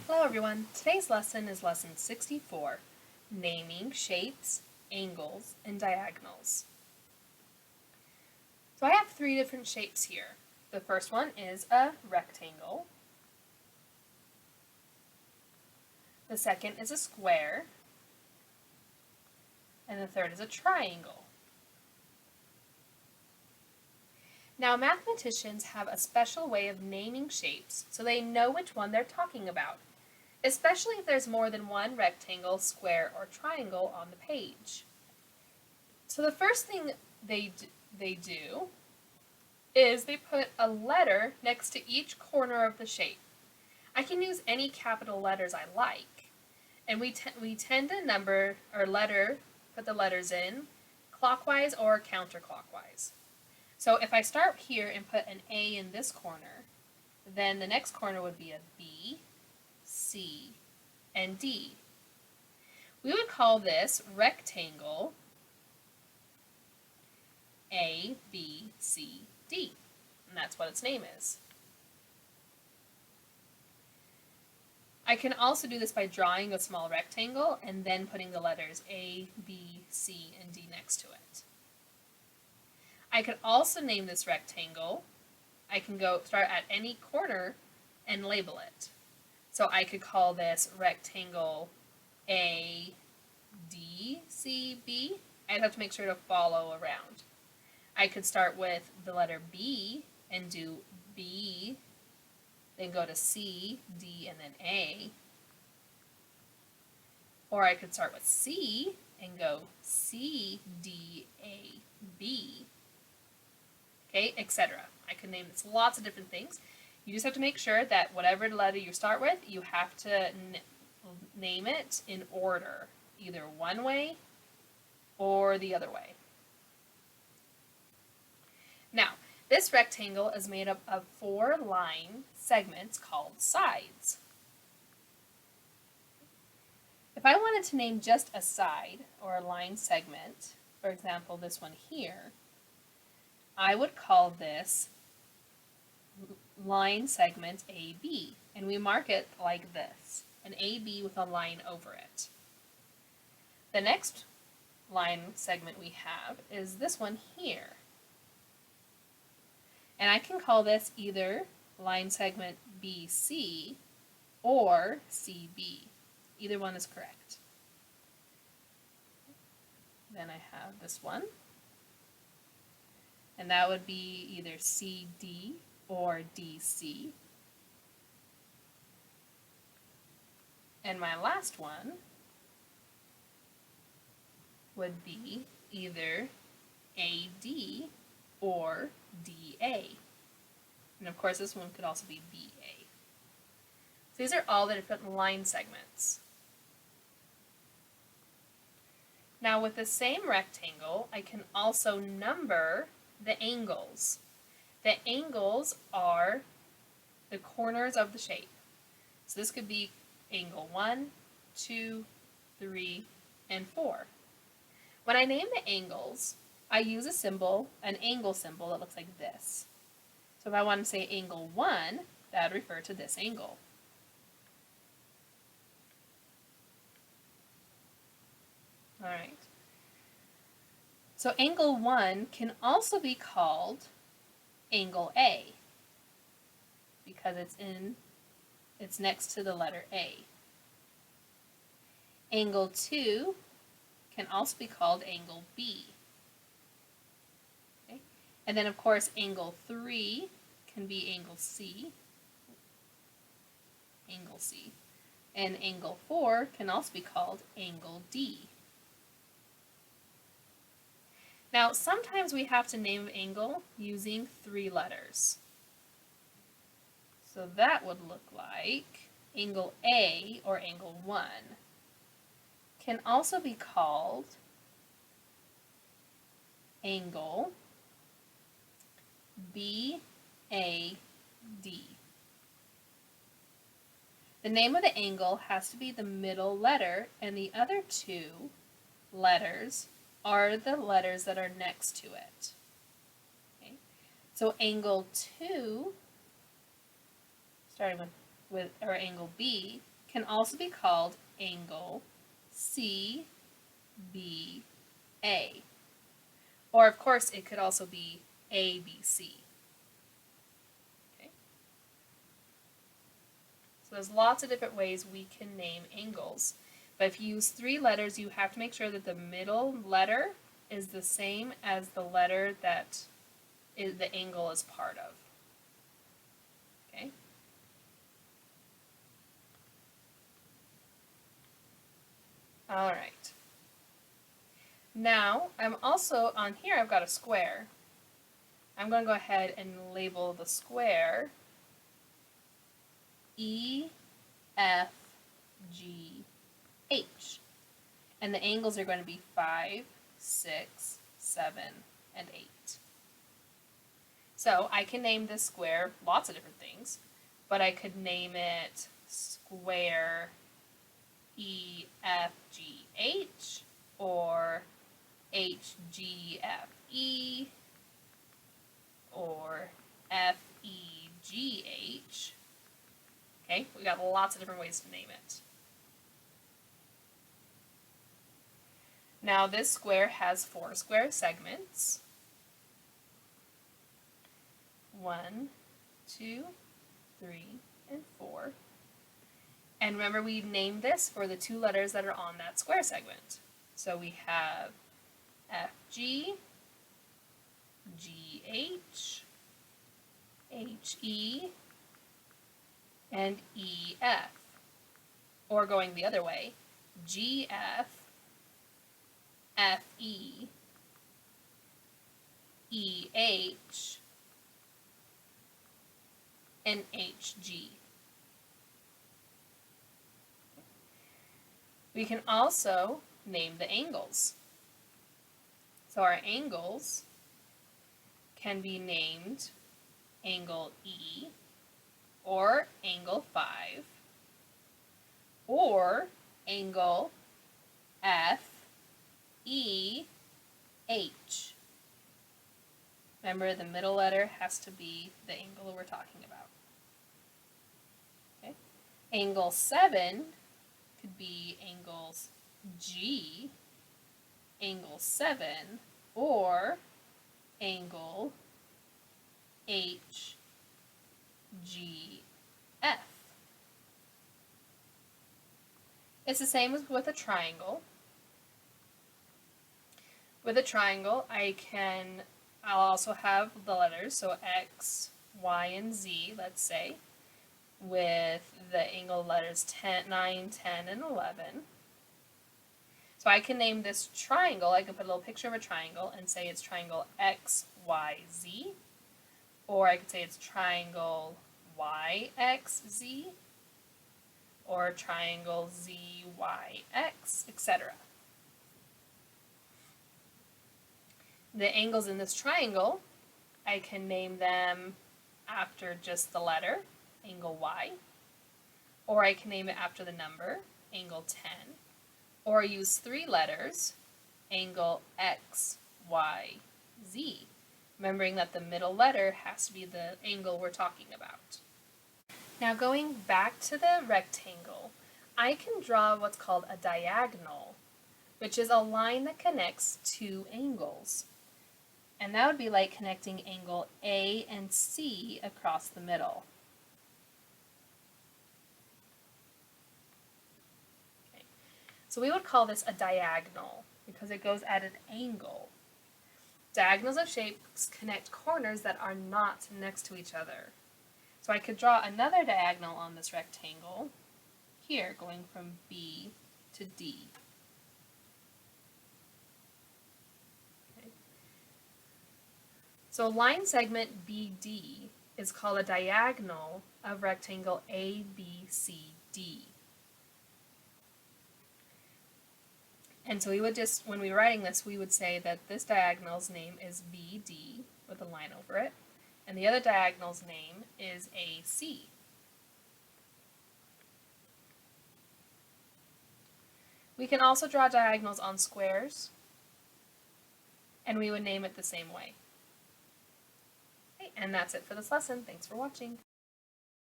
Hello everyone, today's lesson is lesson 64, naming shapes, angles, and diagonals. So I have three different shapes here. The first one is a rectangle. The second is a square. And the third is a triangle. Now mathematicians have a special way of naming shapes so they know which one they're talking about, especially if there's more than one rectangle, square, or triangle on the page. So the first thing they do is they put a letter next to each corner of the shape. I can use any capital letters I like, and we tend to put the letters in clockwise or counterclockwise. So if I start here and put an A in this corner, then the next corner would be a B, C, and D. We would call this rectangle A, B, C, D, and that's what its name is. I can also do this by drawing a small rectangle and then putting the letters A, B, C, and D next to it. I could also name this rectangle. I can start at any corner and label it. So I could call this rectangle A, D, C, B. I'd have to make sure to follow around. I could start with the letter B and do B, then go to C, D, and then A. Or I could start with C and go C, D, A, B. Okay, etc. I could name this lots of different things. You just have to make sure that whatever letter you start with, you have to name it in order, either one way or the other way. Now, this rectangle is made up of 4 line segments called sides. If I wanted to name just a side or a line segment, for example, this one here, I would call this line segment AB, and we mark it like this, an AB with a line over it. The next line segment we have is this one here, and I can call this either line segment BC or CB. Either one is correct. Then I have this one, and that would be either CD or DC. And my last one would be either AD or DA. And of course this one could also be BA. So these are all the different line segments. Now with the same rectangle, I can also number the angles. The angles are the corners of the shape. So this could be angle 1, 2, 3, and 4. When I name the angles, I use a symbol, an angle symbol that looks like this. So if I want to say angle 1, that would refer to this angle. Alright. So angle 1 can also be called angle A because it's next to the letter A. Angle 2 can also be called angle B. Okay? And then of course angle 3 can be angle C. Angle C. And angle 4 can also be called angle D. Now, sometimes we have to name an angle using 3 letters. So that would look like angle A, or angle 1, can also be called angle BAD. The name of the angle has to be the middle letter, and the other 2 letters are the letters that are next to it. Okay. So angle 2, starting with angle B, can also be called angle CBA. Or, of course, it could also be ABC. Okay? So there's lots of different ways we can name angles. But if you use 3 letters, you have to make sure that the middle letter is the same as the letter that the angle is part of. Okay? All right. Now, I'm also, on here I've got a square. I'm going to go ahead and label the square EFGH. And the angles are going to be 5, 6, 7, and 8. So I can name this square lots of different things, but I could name it square EFGH or HGFE or FEGH. Okay, we got lots of different ways to name it. Now this square has 4 square segments. 1, 2, 3, and 4. And remember, we named this for the 2 letters that are on that square segment. So we have FG, GH, HE, and EF. Or going the other way, GF, FE, EH, and HG. We can also name the angles. So our angles can be named angle E, or angle 5, or angle FEH. Remember, the middle letter has to be the angle we're talking about. Okay. Angle 7 could be angles G, angle 7, or angle HGF. It's the same as with a triangle. With a triangle, I'll also have the letters, so X, Y, and Z, let's say, with the angle letters 10, 9, 10, and 11. So I can name this triangle, I can put a little picture of a triangle and say it's triangle XYZ, or I could say it's triangle YXZ, or triangle ZYX, etc. The angles in this triangle, I can name them after just the letter, angle Y, or I can name it after the number, angle 10, or use 3 letters, angle X, Y, Z, remembering that the middle letter has to be the angle we're talking about. Now going back to the rectangle, I can draw what's called a diagonal, which is a line that connects 2 angles. And that would be like connecting angle A and C across the middle. Okay. So we would call this a diagonal because it goes at an angle. Diagonals of shapes connect corners that are not next to each other. So I could draw another diagonal on this rectangle here, going from B to D. So line segment BD is called a diagonal of rectangle ABCD. And so we would just, when we were writing this, we would say that this diagonal's name is BD with a line over it, and the other diagonal's name is AC. We can also draw diagonals on squares, and we would name it the same way. And that's it for this lesson. Thanks for watching.